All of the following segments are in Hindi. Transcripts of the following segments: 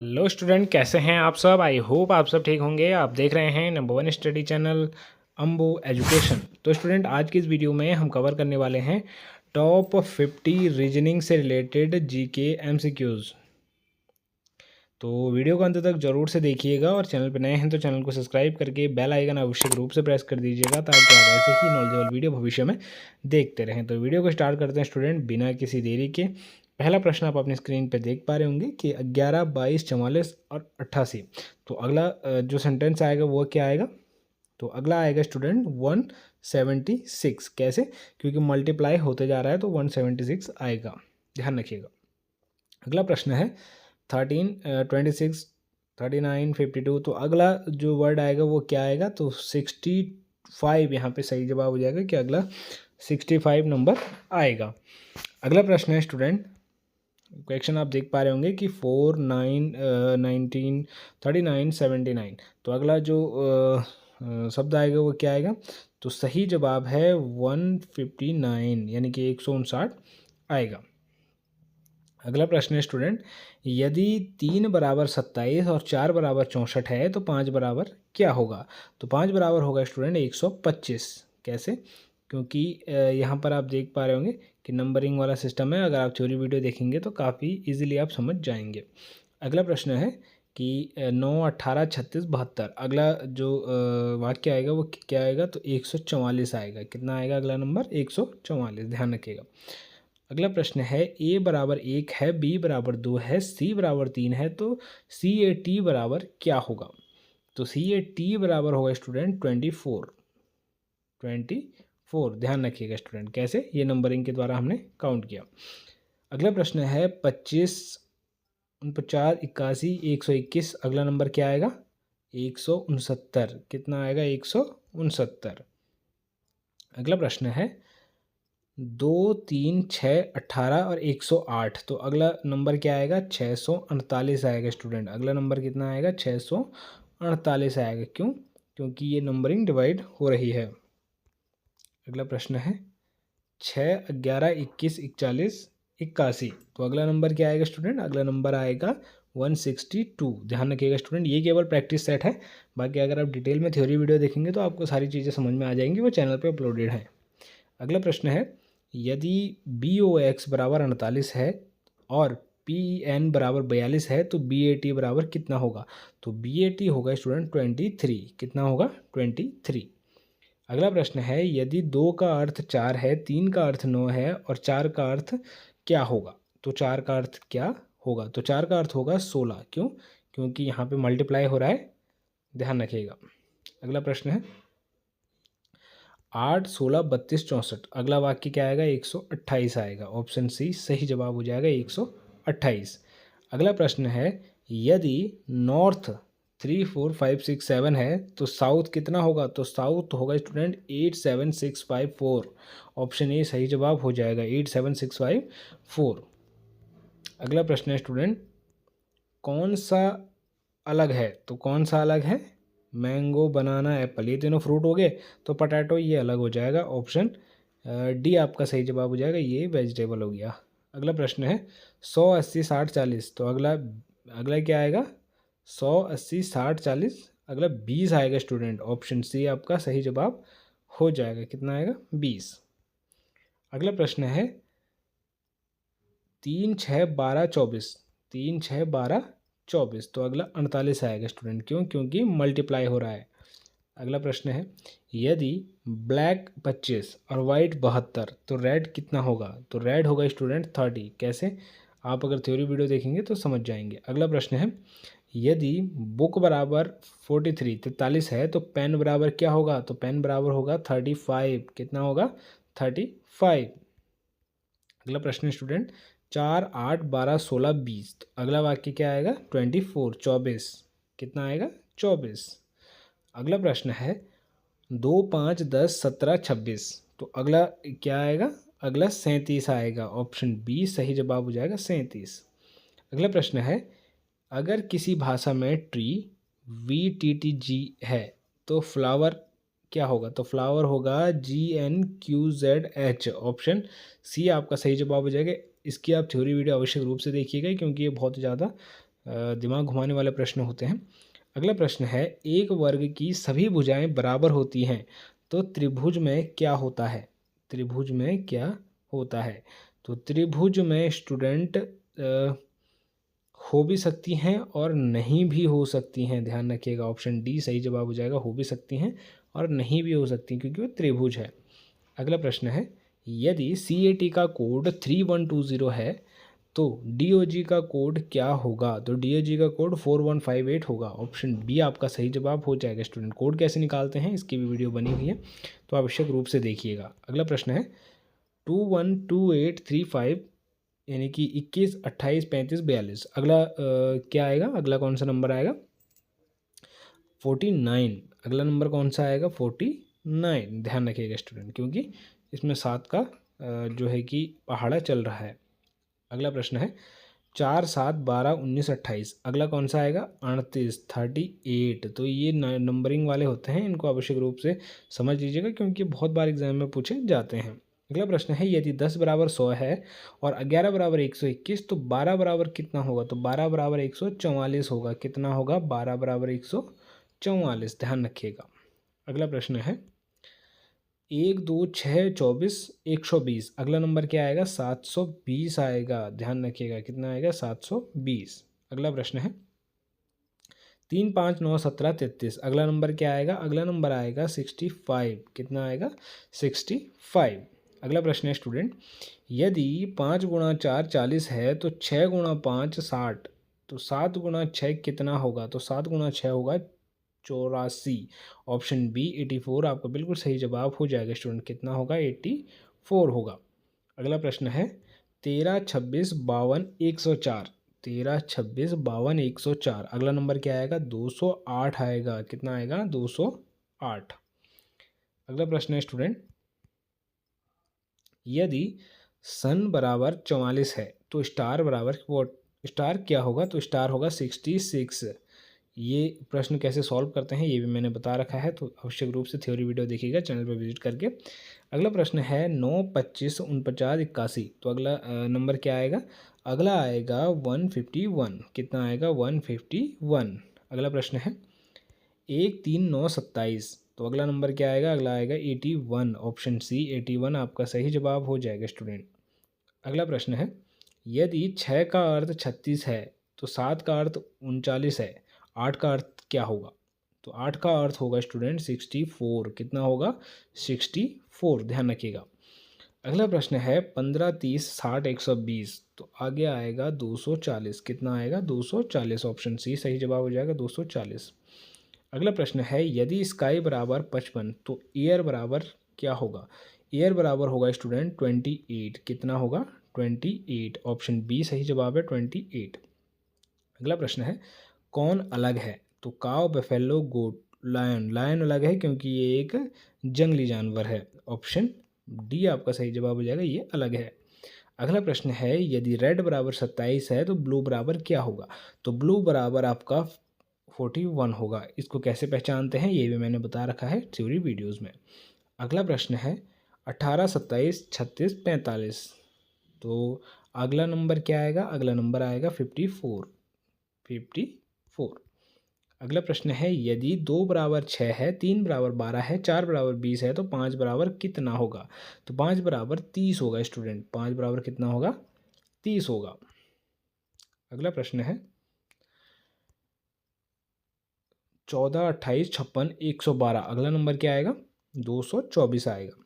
हेलो स्टूडेंट, कैसे हैं आप सब। आई होप आप सब ठीक होंगे। आप देख रहे हैं नंबर वन स्टडी चैनल अम्बो एजुकेशन। तो स्टूडेंट, आज की इस वीडियो में हम कवर करने वाले हैं टॉप 50 रीजनिंग से रिलेटेड जीके एमसीक्यूज़। तो वीडियो को अंत तक जरूर से देखिएगा और चैनल पर नए हैं तो चैनल को सब्सक्राइब करके बेल आइकन आवश्यक रूप से प्रेस कर दीजिएगा ताकि आप ऐसे ही नॉलेजेबल वीडियो भविष्य में देखते रहें। तो वीडियो को स्टार्ट करते हैं स्टूडेंट बिना किसी देरी के। पहला प्रश्न आप अपनी स्क्रीन पे देख पा रहे होंगे कि 11, 22, 44 और 88। तो अगला जो सेंटेंस आएगा वो क्या आएगा। तो अगला आएगा स्टूडेंट 176। कैसे? क्योंकि मल्टीप्लाई होते जा रहा है तो 176 आएगा, ध्यान रखिएगा। अगला प्रश्न है 13, 26, 39, 52। तो अगला जो वर्ड आएगा वो क्या आएगा। तो 65 यहाँ पे सही जवाब हो जाएगा कि अगला 65 नंबर आएगा। अगला प्रश्न है स्टूडेंट, क्वेश्चन आप देख पा रहे होंगे कि 4, 9, 19, 39, 79। तो अगला जो शब्द आएगा वो क्या आएगा। तो सही जवाब है 159 यानी कि 159 आएगा। अगला प्रश्न है स्टूडेंट, यदि 3 बराबर 27 और 4 बराबर 64 है तो 5 बराबर क्या होगा। तो 5 बराबर होगा स्टूडेंट 125। कैसे? क्योंकि यहाँ पर आप देख पा रहे होंगे कि नंबरिंग वाला सिस्टम है। अगर आप थ्योरी वीडियो देखेंगे तो काफ़ी इजीली आप समझ जाएंगे। अगला प्रश्न है कि 9, 18, 36, 72। अगला जो वाक्य आएगा वो क्या आएगा। तो 144 आएगा। कितना आएगा अगला नंबर? 144, ध्यान रखिएगा। अगला प्रश्न है ए बराबर 1 है, बी बराबर 2 है, सी बराबर 3 है तो सी ए टी बराबर क्या होगा। तो सी ए टी बराबर होगा स्टूडेंट 24। ध्यान रखिएगा स्टूडेंट। कैसे? ये नंबरिंग के द्वारा हमने काउंट किया। अगला प्रश्न है 25, 49, 81, 121। अगला नंबर क्या आएगा? 169। कितना आएगा? 169। अगला प्रश्न है 2, 3, 6, 18 और 108। तो अगला नंबर क्या आएगा? 648 आएगा स्टूडेंट। अगला नंबर कितना आएगा? 648 आएगा। क्यों? क्योंकि ये नंबरिंग डिवाइड हो रही है। अगला प्रश्न है 6, 11, 21, 41, 81। तो अगला नंबर क्या आएगा स्टूडेंट? अगला नंबर आएगा 162। ध्यान रखिएगा स्टूडेंट, ये केवल प्रैक्टिस सेट है। बाकी अगर आप डिटेल में थ्योरी वीडियो देखेंगे तो आपको सारी चीज़ें समझ में आ जाएंगी, वो चैनल पे अपलोडेड है। अगला प्रश्न है, यदि बी ओ एक्स बराबर 48 है और पी एन बराबर 42 है तो बी ए टी बराबर कितना होगा। तो बी ए टी होगा स्टूडेंट 23। कितना होगा? 23। अगला प्रश्न है, यदि 2 का अर्थ 4 है, 3 का अर्थ 9 है और 4 का अर्थ क्या होगा। तो 4 का अर्थ क्या होगा। तो 4 का अर्थ होगा 16। क्यों? क्योंकि यहाँ पे मल्टीप्लाई हो रहा है, ध्यान रखिएगा। अगला प्रश्न है 8, 16, 32, 64। अगला वाक्य क्या आएगा? 128 आएगा। ऑप्शन सी सही जवाब हो जाएगा 128। अगला प्रश्न है, यदि नॉर्थ 3, 4, 5, 6, 7 है तो साउथ कितना होगा। तो साउथ होगा स्टूडेंट 8, 7, 6, 5, 4। ऑप्शन ए सही जवाब हो जाएगा 8, 7, 6, 5, 4। अगला प्रश्न है स्टूडेंट, कौन सा अलग है। तो कौन सा अलग है? मैंगो, बनाना, एप्पल, ये तीनों फ्रूट हो गए तो पटैटो ये अलग हो जाएगा। ऑप्शन डी आपका सही जवाब हो जाएगा, ये वेजिटेबल हो गया। अगला प्रश्न है 100, 80, 60, 40। तो अगला अगला क्या आएगा? 100, 80, 60, 40। अगला 20 आएगा स्टूडेंट। ऑप्शन सी आपका सही जवाब हो जाएगा। कितना आएगा? 20। अगला प्रश्न है 3, 6, 12, 24। 3, 6, 12, 24। तो अगला 48 आएगा स्टूडेंट। क्यों? क्योंकि मल्टीप्लाई हो रहा है। अगला प्रश्न है, यदि ब्लैक 25 और वाइट 72 तो रेड कितना होगा। तो रेड होगा स्टूडेंट 30। कैसे? आप अगर थ्योरी वीडियो देखेंगे तो समझ जाएंगे। अगला प्रश्न है, यदि बुक बराबर 43 है तो पेन बराबर क्या होगा। तो पेन बराबर होगा 35। कितना होगा? 35। अगला प्रश्न है स्टूडेंट 4, 8, 12, 16, 20। तो अगला वाक्य क्या आएगा? 24, 24। कितना आएगा? 24। अगला प्रश्न है 2, 5, 10, 17, 26। तो अगला क्या आएगा? अगला 37 आएगा। ऑप्शन बी सही जवाब हो जाएगा 37। अगला प्रश्न है, अगर किसी भाषा में ट्री VTTG है तो फ्लावर क्या होगा। तो फ्लावर होगा GNQZH। ऑप्शन सी आपका सही जवाब हो जाएगा। इसकी आप थ्योरी वीडियो आवश्यक रूप से देखिएगा क्योंकि ये बहुत ज़्यादा दिमाग घुमाने वाले प्रश्न होते हैं। अगला प्रश्न है, एक वर्ग की सभी भुजाएं बराबर होती हैं तो त्रिभुज में क्या होता है? त्रिभुज में क्या होता है? तो त्रिभुज में स्टूडेंट हो भी सकती हैं और नहीं भी हो सकती हैं। ध्यान रखिएगा, ऑप्शन डी सही जवाब हो जाएगा। हो भी सकती हैं और नहीं भी हो सकती क्योंकि वो त्रिभुज है। अगला प्रश्न है, यदि CAT का कोड 3120 है तो DOG का कोड क्या होगा? तो DOG का कोड 4158 होगा। ऑप्शन बी आपका सही जवाब हो जाएगा। स्टूडेंट कोड कैसे निकालते हैं इसकी भी वीडियो बनी हुई है, तो आवश्यक रूप से देखिएगा। अगला प्रश्न है, 212835 यानी कि 21 28 35 42। अगला क्या आएगा? अगला कौन सा नंबर आएगा? 49। अगला नंबर कौन सा आएगा? 49। ध्यान रखिएगा स्टूडेंट, क्योंकि इसमें 7 का जो है कि पहाड़ा चल रहा है। अगला प्रश्न है, 4 7 12 19 28। अगला कौन सा आएगा? 38 38। तो ये नंबरिंग वाले होते हैं, इनको आवश्यक रूप से समझ लीजिएगा क्योंकि बहुत बार एग्जाम में पूछे जाते हैं। अगला प्रश्न है, यदि 10 बराबर 100 है और 11 बराबर 121 तो 12 बराबर कितना होगा? तो 12 बराबर 144 होगा। कितना होगा? 12 बराबर 144। ध्यान रखिएगा। अगला प्रश्न है, 1 2 6 24 120। अगला नंबर क्या आएगा? 720 आएगा। ध्यान रखिएगा, कितना आएगा? 720। अगला प्रश्न है, 3 5 9 17 33। अगला नंबर क्या आएगा? अगला नंबर आएगा 65। कितना आएगा? 65। अगला प्रश्न है स्टूडेंट, यदि 5 गुणा 4 40 है तो 6 गुणा 5 60। तो 7 गुणा 6 कितना होगा? तो 7 गुणा 6 होगा 84। ऑप्शन बी 84 आपका बिल्कुल सही जवाब हो जाएगा। स्टूडेंट कितना होगा? 84 होगा। अगला प्रश्न है, 13 26 52 104। 13 26 52 104। अगला नंबर क्या आएगा? 208 आएगा। कितना आएगा? 208। अगला प्रश्न है स्टूडेंट, यदि सन बराबर 44 है तो स्टार बराबर वो स्टार क्या होगा? तो स्टार होगा 66। ये प्रश्न कैसे सॉल्व करते हैं ये भी मैंने बता रखा है, तो आवश्यक रूप से थ्योरी वीडियो देखिएगा चैनल पर विजिट करके। अगला प्रश्न है, 9 25 49 81। तो अगला नंबर क्या आएगा? अगला आएगा 151। कितना आएगा? 151। अगला प्रश्न है, 1 3 9 27। तो अगला नंबर क्या आएगा? अगला आएगा 81। ऑप्शन सी 81 आपका सही जवाब हो जाएगा स्टूडेंट। अगला प्रश्न है, यदि 6 का अर्थ 36 है तो 7 का अर्थ 39 है, 8 का अर्थ क्या होगा? तो 8 का अर्थ होगा स्टूडेंट 64। कितना होगा? 64। ध्यान रखिएगा। अगला प्रश्न है, 15 30 60 120। तो आगे आएगा 240। कितना आएगा? 240। ऑप्शन सी सही जवाब हो जाएगा 240। अगला प्रश्न है, यदि स्काई बराबर 55 तो एयर बराबर क्या होगा? एयर बराबर होगा स्टूडेंट 28। कितना होगा? 28। ऑप्शन बी सही जवाब है 28। अगला प्रश्न है, कौन अलग है? तो काव बफेलो गोट लायन। लायन अलग है क्योंकि ये एक जंगली जानवर है। ऑप्शन डी आपका सही जवाब हो जाएगा, ये अलग है। अगला प्रश्न है, यदि रेड बराबर 27 है तो ब्लू बराबर क्या होगा? तो ब्लू बराबर आपका 41 होगा। इसको कैसे पहचानते हैं ये भी मैंने बता रखा है थ्योरी वीडियोस में। अगला प्रश्न है, 18 27 36 45। तो अगला नंबर क्या आएगा? अगला नंबर आएगा 54। 54। अगला प्रश्न है, यदि 2 बराबर 6 है, 3 बराबर 12 है, 4 बराबर 20 है तो 5 बराबर कितना होगा? तो 5 बराबर 30 होगा स्टूडेंट। 5 बराबर कितना होगा? 30 होगा। अगला प्रश्न है, 14 28 56 112। अगला नंबर क्या आएगा? 224 आएगा।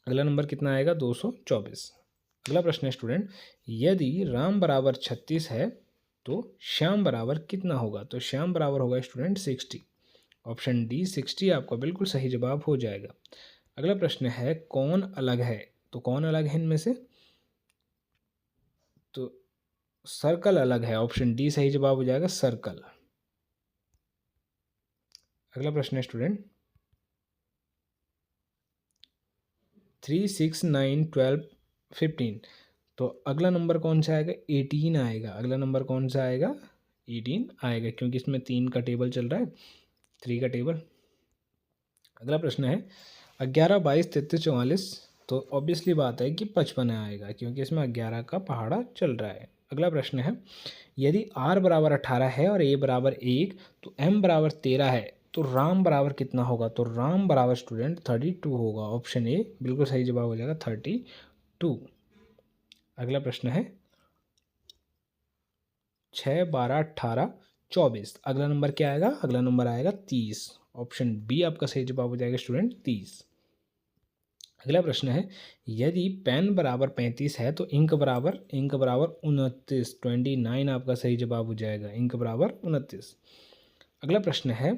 अगला नंबर कितना आएगा? 224। अगला प्रश्न है स्टूडेंट, यदि राम बराबर 36 है तो श्याम बराबर कितना होगा? तो श्याम बराबर होगा स्टूडेंट 60। ऑप्शन डी 60 आपका बिल्कुल सही जवाब हो जाएगा। अगला प्रश्न है, कौन अलग है? तो कौन अलग है इनमें से? तो सर्कल अलग है। ऑप्शन डी सही जवाब हो जाएगा, सर्कल। अगला प्रश्न है स्टूडेंट, 3 6 9 12 15। तो अगला नंबर कौन सा आएगा? 18 आएगा। अगला नंबर कौन सा आएगा? 18 आएगा क्योंकि इसमें 3 का टेबल चल रहा है, 3 का टेबल। अगला प्रश्न है, 11 22 33 44। तो ऑब्वियसली बात है कि 55 आएगा क्योंकि इसमें 11 का पहाड़ा चल रहा है। अगला प्रश्न है, यदि r बराबर 18 है और a बराबर 1 तो m बराबर 13 है तो राम बराबर कितना होगा? तो राम बराबर स्टूडेंट 32 होगा। ऑप्शन ए बिल्कुल सही जवाब हो जाएगा 32। अगला प्रश्न है 6, 12, 18, 24। अगला नंबर क्या आएगा? अगला नंबर आएगा 30। ऑप्शन बी आपका सही जवाब हो जाएगा स्टूडेंट 30। अगला प्रश्न है, यदि पेन बराबर 35 है तो इंक बराबर 29। 29 आपका सही जवाब हो जाएगा, इंक बराबर 29। अगला प्रश्न है,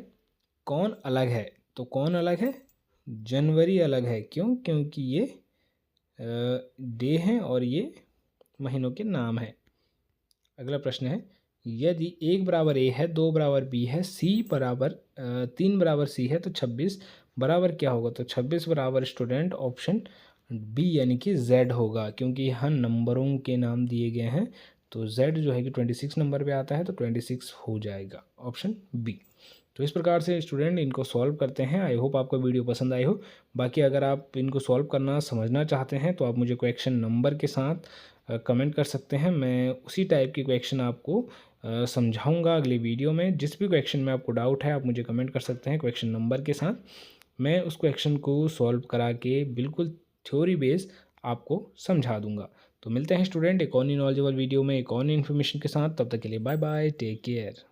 कौन अलग है? तो कौन अलग है? जनवरी अलग है। क्यों? क्योंकि ये डे हैं और ये महीनों के नाम हैं। अगला प्रश्न है, यदि 1 बराबर ए है, 2 बराबर बी है, सी बराबर 3 बराबर सी है तो 26 बराबर क्या होगा? तो 26 बराबर स्टूडेंट ऑप्शन बी यानी कि जेड होगा, क्योंकि यहाँ नंबरों के नाम दिए गए हैं तो जेड जो है कि 26 नंबर पे आता है तो 26 हो जाएगा, ऑप्शन बी। तो इस प्रकार से स्टूडेंट इनको सॉल्व करते हैं। आई होप आपको वीडियो पसंद आई हो। बाकी अगर आप इनको सॉल्व करना समझना चाहते हैं तो आप मुझे क्वेश्चन नंबर के साथ कमेंट कर सकते हैं। मैं उसी टाइप की क्वेश्चन आपको समझाऊंगा अगली वीडियो में। जिस भी क्वेश्चन में आपको डाउट है आप मुझे कमेंट कर सकते हैं क्वेश्चन नंबर के साथ। मैं उस क्वेश्चन को सॉल्व करा के बिल्कुल थ्योरी बेस आपको समझा दूंगा। तो मिलते हैं स्टूडेंट एक और नॉलेजेबल वीडियो में एक और इन्फॉर्मेशन के साथ। तब तक के लिए बाय बाय, टेक केयर।